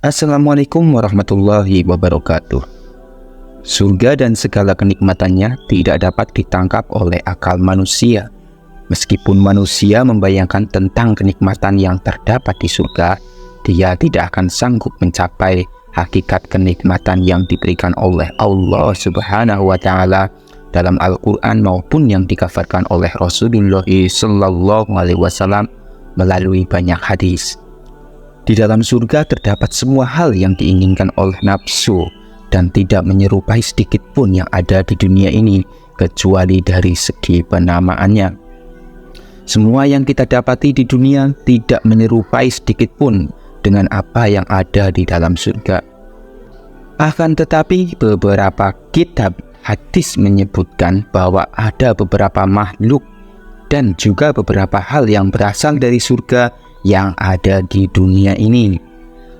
Assalamualaikum warahmatullahi wabarakatuh. Surga dan segala kenikmatannya tidak dapat ditangkap oleh akal manusia. Meskipun manusia membayangkan tentang kenikmatan yang terdapat di surga, dia tidak akan sanggup mencapai hakikat kenikmatan yang diberikan oleh Allah Subhanahu wa Ta'ala dalam Al-Quran maupun yang dikabarkan oleh Rasulullah Sallallahu Alaihi Wasallam melalui banyak hadis. Di dalam surga terdapat semua hal yang diinginkan oleh nafsu dan tidak menyerupai sedikit pun yang ada di dunia ini kecuali dari segi penamaannya. Semua yang kita dapati di dunia tidak menyerupai sedikit pun dengan apa yang ada di dalam surga. Akan tetapi beberapa kitab hadis menyebutkan bahwa ada beberapa makhluk dan juga beberapa hal yang berasal dari surga yang ada di dunia ini.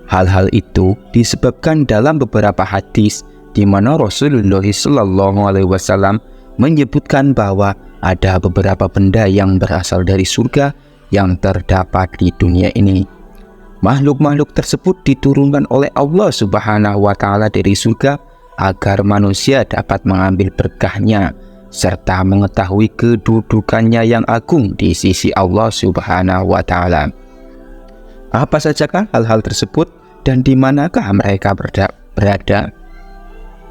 Hal-hal itu disebabkan dalam beberapa hadis di mana Rasulullah SAW menyebutkan bahwa ada beberapa benda yang berasal dari surga yang terdapat di dunia ini. Makhluk-makhluk tersebut diturunkan oleh Allah Subhanahu wa Ta'ala dari surga agar manusia dapat mengambil berkahnya serta mengetahui kedudukannya yang agung di sisi Allah Subhanahu wa Ta'ala. Apa sajakah hal-hal tersebut dan di manakah mereka berada?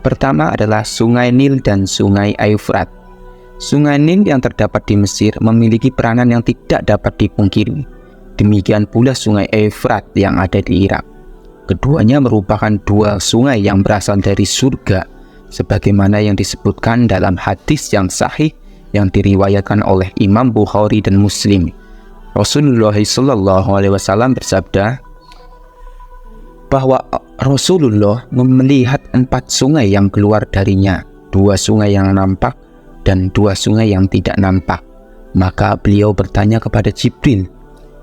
Pertama adalah Sungai Nil dan Sungai Eufrat. Sungai Nil yang terdapat di Mesir memiliki peranan yang tidak dapat dipungkiri. Demikian pula Sungai Eufrat yang ada di Irak. Keduanya merupakan dua sungai yang berasal dari surga, sebagaimana yang disebutkan dalam hadis yang sahih yang diriwayatkan oleh Imam Bukhari dan Muslim. Rasulullah SAW bersabda bahwa Rasulullah melihat 4 sungai yang keluar darinya, 2 sungai yang nampak dan 2 sungai yang tidak nampak. Maka beliau bertanya kepada Jibril,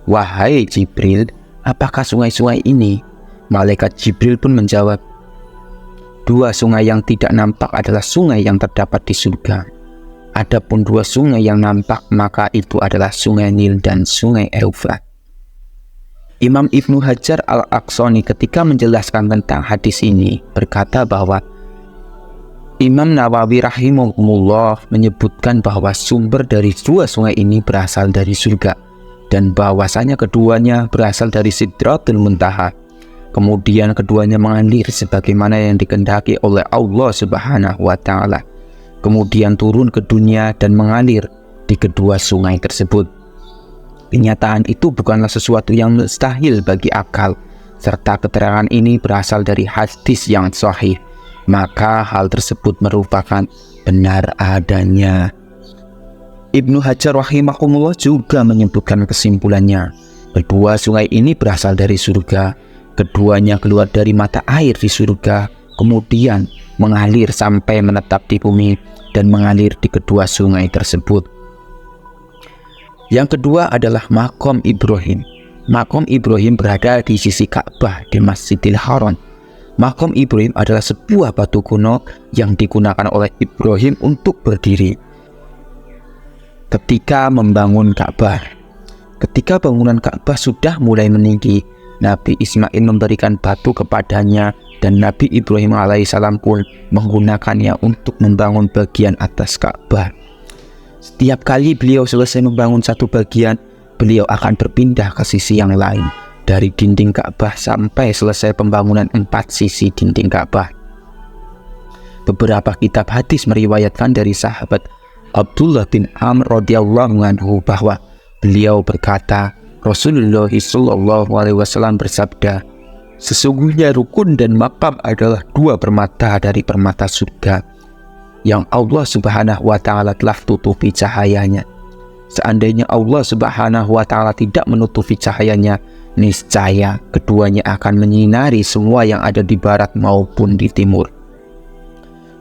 "Wahai Jibril, apakah sungai-sungai ini?" Malaikat Jibril pun menjawab, 2 sungai yang tidak nampak adalah sungai yang terdapat di surga. Adapun 2 sungai yang nampak maka itu adalah Sungai Nil dan Sungai Eufrat. Imam Ibnu Hajar Al-Aqsani ketika menjelaskan tentang hadis ini berkata bahwa Imam Nawawi rahimahullah menyebutkan bahwa sumber dari 2 sungai ini berasal dari surga dan bahwasanya keduanya berasal dari Sidratul Muntaha. Kemudian keduanya mengalir sebagaimana yang dikehendaki oleh Allah Subhanahu wa Ta'ala. Kemudian turun ke dunia dan mengalir di kedua sungai tersebut. Kenyataan itu bukanlah sesuatu yang mustahil bagi akal, serta keterangan ini berasal dari hadis yang sahih, maka hal tersebut merupakan benar adanya. Ibnu Hajar rahimahullah juga menyebutkan kesimpulannya, kedua sungai ini berasal dari surga, keduanya keluar dari mata air di surga, kemudian mengalir sampai menetap di bumi dan mengalir di kedua sungai tersebut. Yang kedua adalah Maqam Ibrahim. Maqam Ibrahim berada di sisi Ka'bah di Masjidil Haram. Maqam Ibrahim adalah sebuah batu kuno yang digunakan oleh Ibrahim untuk berdiri ketika membangun Ka'bah. Ketika bangunan Ka'bah sudah mulai meninggi, Nabi Ismail memberikan batu kepadanya dan Nabi Ibrahim alaihissalam pun menggunakannya untuk membangun bagian atas Ka'bah. Setiap kali beliau selesai membangun satu bagian, beliau akan berpindah ke sisi yang lain dari dinding Ka'bah sampai selesai pembangunan 4 sisi dinding Ka'bah. Beberapa kitab hadis meriwayatkan dari sahabat Abdullah bin Amr radhiyallahu anhu bahwa beliau berkata, Rasulullah SAW bersabda, "Sesungguhnya rukun dan makam adalah 2 permata dari permata surga yang Allah Subhanahu wa Ta'ala telah tutupi cahayanya. Seandainya Allah Subhanahu wa Ta'ala tidak menutupi cahayanya, niscaya keduanya akan menyinari semua yang ada di barat maupun di timur."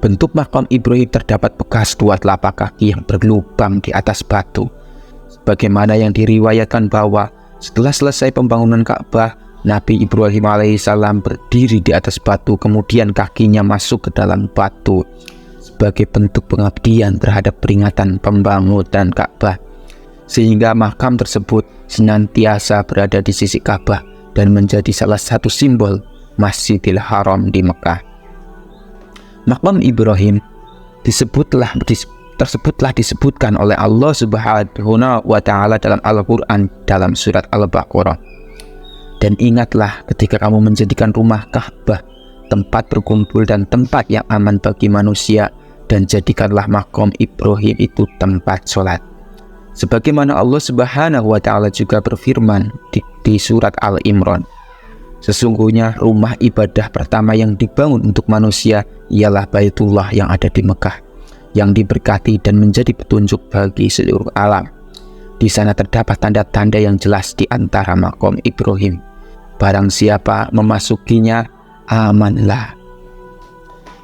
Bentuk makam Ibrahim terdapat bekas 2 telapak kaki yang berlubang di atas batu, sebagaimana yang diriwayatkan bahwa setelah selesai pembangunan Ka'bah, Nabi Ibrahim alaihissalam berdiri di atas batu, kemudian kakinya masuk ke dalam batu sebagai bentuk pengabdian terhadap peringatan pembangunan Ka'bah. sehingga makam tersebut senantiasa berada di sisi Ka'bah dan menjadi salah satu simbol Masjidil Haram di Mekah. Makam Ibrahim tersebutlah disebutkan oleh Allah Subhanahu wa Ta'ala dalam Al-Quran dalam surat Al-Baqarah. Dan ingatlah ketika kamu menjadikan rumah Ka'bah tempat berkumpul dan tempat yang aman bagi manusia, dan jadikanlah makam Ibrahim itu tempat sholat. Sebagaimana Allah Subhanahu wa Ta'ala juga berfirman di surat Al-Imran, sesungguhnya rumah ibadah pertama yang dibangun untuk manusia ialah Baitullah yang ada di Mekah, yang diberkati dan menjadi petunjuk bagi seluruh alam. Di sana terdapat tanda-tanda yang jelas di antara makam Ibrahim. Barang siapa memasukinya, amanlah.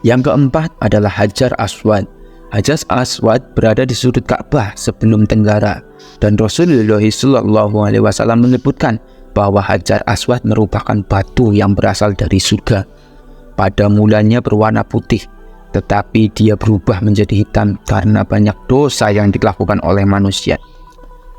Yang keempat adalah Hajar Aswad. Hajar Aswad berada di sudut Ka'bah sebelum tenggara, dan Rasulullah SAW menyebutkan bahwa Hajar Aswad merupakan batu yang berasal dari surga. Pada mulanya berwarna putih, tetapi dia berubah menjadi hitam karena banyak dosa yang dilakukan oleh manusia.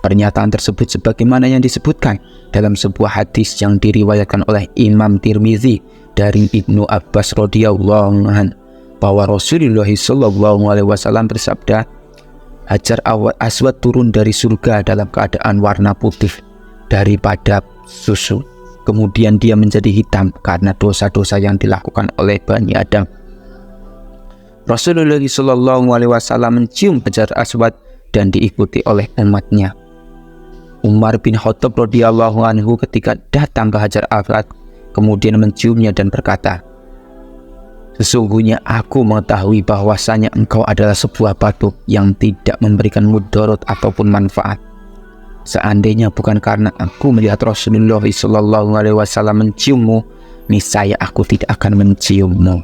Pernyataan tersebut sebagaimana yang disebutkan dalam sebuah hadis yang diriwayatkan oleh Imam Tirmizi dari Ibnu Abbas radhiyallahu anhu, bahwa Rasulullah SAW bersabda, Hajar Aswad turun dari surga dalam keadaan warna putih daripada susu. Kemudian dia menjadi hitam karena dosa-dosa yang dilakukan oleh Bani Adam. Rasulullah SAW mencium Hajar Aswad dan diikuti oleh umatnya. Umar bin Khattab radhiyallahu anhu ketika datang ke Hajar Aswad kemudian menciumnya dan berkata, sesungguhnya aku mengetahui bahwasanya engkau adalah sebuah batu yang tidak memberikan mudarat ataupun manfaat. Seandainya bukan karena aku melihat Rasulullah SAW menciummu, niscaya aku tidak akan menciummu.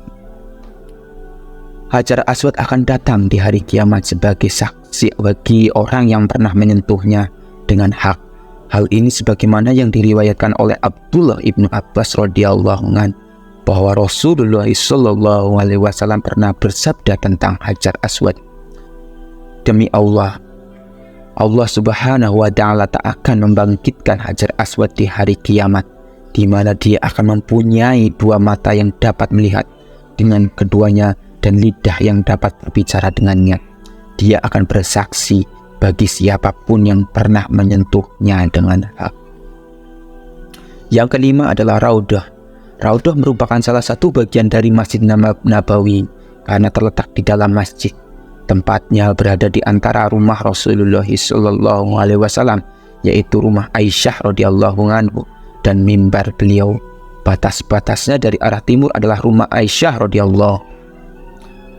Hajar Aswad akan datang di hari kiamat sebagai saksi bagi orang yang pernah menyentuhnya dengan hak. Hal ini sebagaimana yang diriwayatkan oleh Abdullah ibnu Abbas radhiyallahu anhu, bahwa Rasulullah SAW pernah bersabda tentang Hajar Aswad, demi Allah, Allah Subhanahu wa Ta'ala tak akan membangkitkan Hajar Aswad di hari kiamat, di mana dia akan mempunyai dua mata yang dapat melihat dengan keduanya dan lidah yang dapat berbicara dengannya. Dia akan bersaksi bagi siapapun yang pernah menyentuhnya dengan hak. Yang kelima adalah Raudah. Raudah merupakan salah satu bagian dari Masjid Nabawi karena terletak di dalam masjid. Tempatnya berada di antara rumah Rasulullah SAW, yaitu rumah Aisyah radhiyallahu anhu dan mimbar beliau. Batas-batasnya dari arah timur adalah rumah Aisyah radhiyallahu.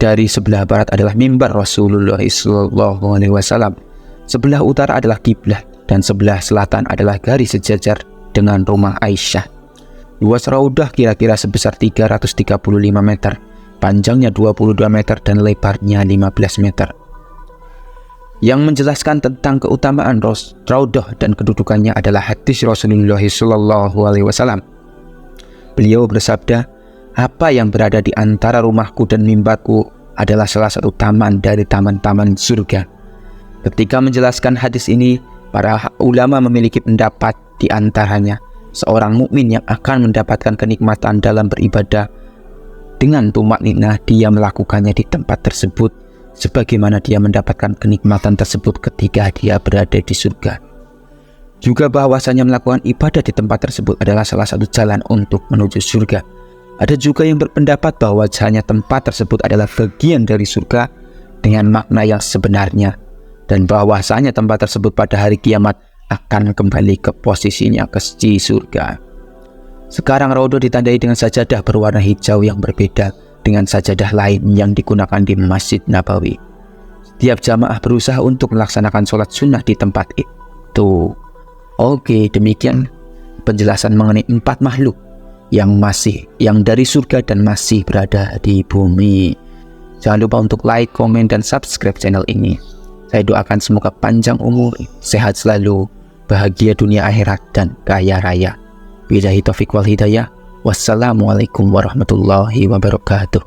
Dari sebelah barat adalah mimbar Rasulullah SAW. Sebelah utara adalah kiblat dan sebelah selatan adalah garis sejajar dengan rumah Aisyah. Luas Raudah kira-kira sebesar 335 meter, panjangnya 22 meter dan lebarnya 15 meter. Yang menjelaskan tentang keutamaan Raudah dan kedudukannya adalah hadis Rasulullah SAW. Beliau bersabda, apa yang berada di antara rumahku dan mimbarku adalah salah satu taman dari taman-taman surga. Ketika menjelaskan hadis ini, para ulama memiliki pendapat di antaranya, seorang mukmin yang akan mendapatkan kenikmatan dalam beribadah dengan tumakninah dia melakukannya di tempat tersebut, sebagaimana dia mendapatkan kenikmatan tersebut ketika dia berada di surga. Juga bahwasanya melakukan ibadah di tempat tersebut adalah salah satu jalan untuk menuju surga. Ada juga yang berpendapat bahwa hanya tempat tersebut adalah bagian dari surga dengan makna yang sebenarnya, dan bahwasanya tempat tersebut pada hari kiamat akan kembali ke posisinya ke surga. Sekarang Raudah ditandai dengan sajadah berwarna hijau yang berbeda dengan sajadah lain yang digunakan di Masjid Nabawi. Setiap jamaah berusaha untuk melaksanakan sholat sunnah di tempat itu. Oke, demikian penjelasan mengenai 4 makhluk yang dari surga dan masih berada di bumi. Jangan lupa untuk like, komen, dan subscribe channel ini. Saya doakan semoga panjang umur, sehat selalu, bahagia dunia akhirat, dan kaya raya. Billahi taufiq wal hidayah. Wassalamualaikum warahmatullahi wabarakatuh.